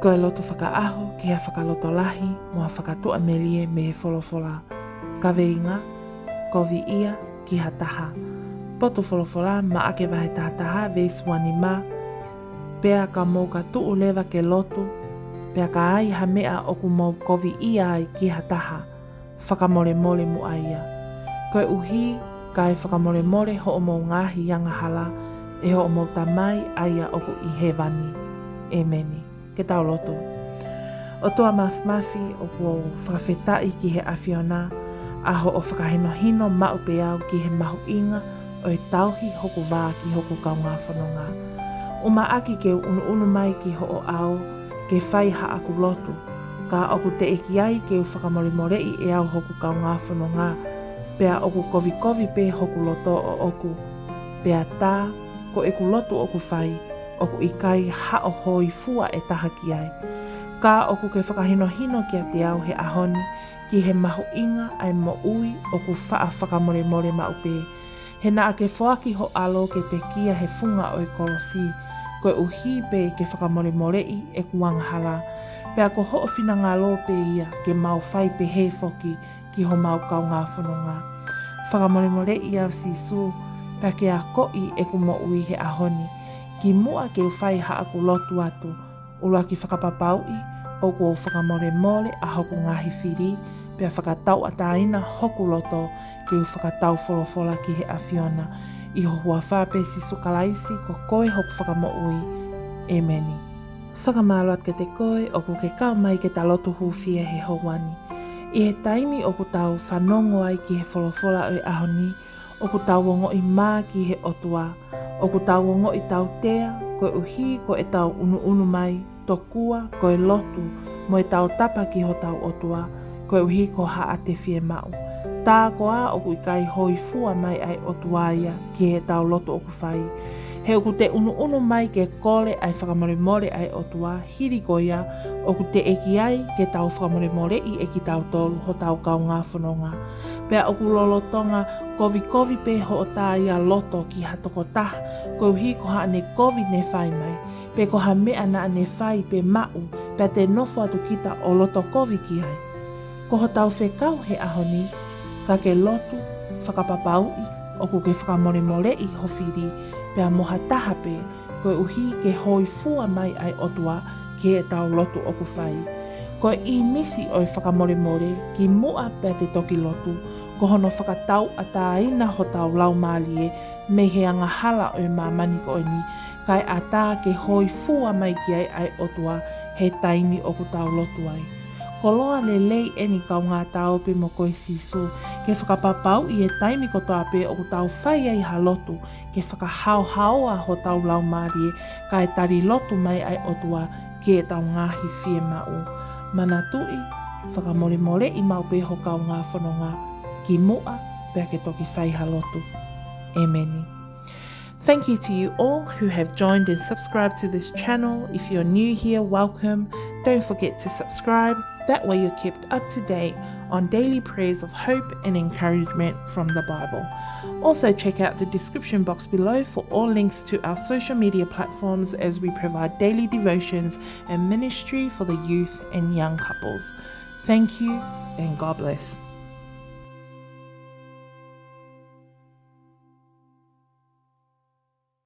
Koe loto whakaaho ki ha whakaloto lahi mo ha whakatua melie me he wholofola. Ka veinga, kovi ia ki ha taha. Poto wholofola ma ake wahe tahataha veis wani ma. Pea ka mou ka tuu lewa ke loto. Pea ka ai ha mea oku mou kovi ia ai ki ha taha. Whakamole mole mu aia. Koe uhi kai whakamole mole ho o mou ngahi yanga hala e ho o mou tamai aia oku i he vani. Emeni. Ke tau loto. O toa mafi o kua whakawhetai ki he awhiona, a ho o whakahino mau pe au ki he mahu inga o e tauhi hoku wā ki hoku kaunga whanonga. O maaki ke unu mai ki ho o ao, ke whai ha aku loto, ka oku te eki ai ke u whakamorimorei e au hoku kaunga whanonga, pea oku kovi pe hoku loto o oku, pea tā ko eku loto oku whai, oku ikai hao hoi fua e taha ki ai. Ka oku ke whakahino ki a te au he ahoni, ki he mahu inga ai mo ui oku whakamore mau pe. He na ake whoaki ho alo ke te kia he funga o e kolosi, koe uhi pe ke whakamorei e kuanga hala, pea ko ho o whina ngā lo pe ia ke mau whai pe he foki ki ho mau kau ngā whanonga. Whakamorei au sisu, pea ke a koi e ku mo ui he ahoni, ki mua ke whai ha aku lotu atu, ula ki whakapapaui, o kua whakamore mole a hoku ngahi whiri, pea whakatau a tāina hoku loto ke u whakatau wholofola ki he awhiona, i ho hua whape sisu kalaisi ko koe hoku whakamoui. Emeni. Whakamāloat ke te koe o ku ke kau mai ke ta lotu huwhia he houani. I he taimi o ku tau whanongo ai ki he wholofola o e ahoni, o ku tau wongo i mā ki he otua, o ku tau wongo i tau tea, koe uhi ko e tau unu mai, tokua ko e lotu, mo e tau tapa ki ho tau otua, koe uhi ko haa te fie mau. Tā ko a oku i kai hoi fua mai ai otua ia ki he tau lotu oku whai. He oku te unu mai ke kole ai whakamoremore ai otua, hiri ko ia, oku te eki ai ke tau whakamoremore i eki tau tolu ho tau kau ngā whanonga. Pea oku lolotonga kovi pe ho o tā ia loto ki hatoko taha, koe uhi ko haa ne kovi ne whai mai, pe ko ha mea na ne whai pe mau, pea te nofo atu kita o loto kovi ki ai. Ko ho tau whekau he ahoni, ka ke lotu, whakapapaui, oku ke whakamoremore i howhiri, pea moha taha pe, koe uhi ke hoi fua mai ai otua ki e tau lotu oku whai. Koe i nisi o e whakamoremore ki mua pea te toki lotu, ko hono whakatau a tāina ho tau lau mālie me he anga hala o e mamani ko ni, kai a tā ke hoi fua mai ki ai otua he taimi oku tau lotu ai. Ko loa le lei eni kau ngā tau pe mo koe sisu, ke whakapapau i e taimi ko toa pe o tau whai ai ha lotu, ke whakahau ho tau lau marie, ka e tari lotu mai ai otua ki e tau ngahi fie mau. Mana tui, whakamoremore i mau pe ho kau ngā whanonga, ki mua pea ke toki whai ha lotu. Emeni. Thank you to you all who have joined and subscribed to this channel. If you're new here, welcome. Don't forget to subscribe. That way you're kept up to date on daily prayers of hope and encouragement from the Bible. Also check out the description box below for all links to our social media platforms as we provide daily devotions and ministry for the youth and young couples. Thank you and God bless.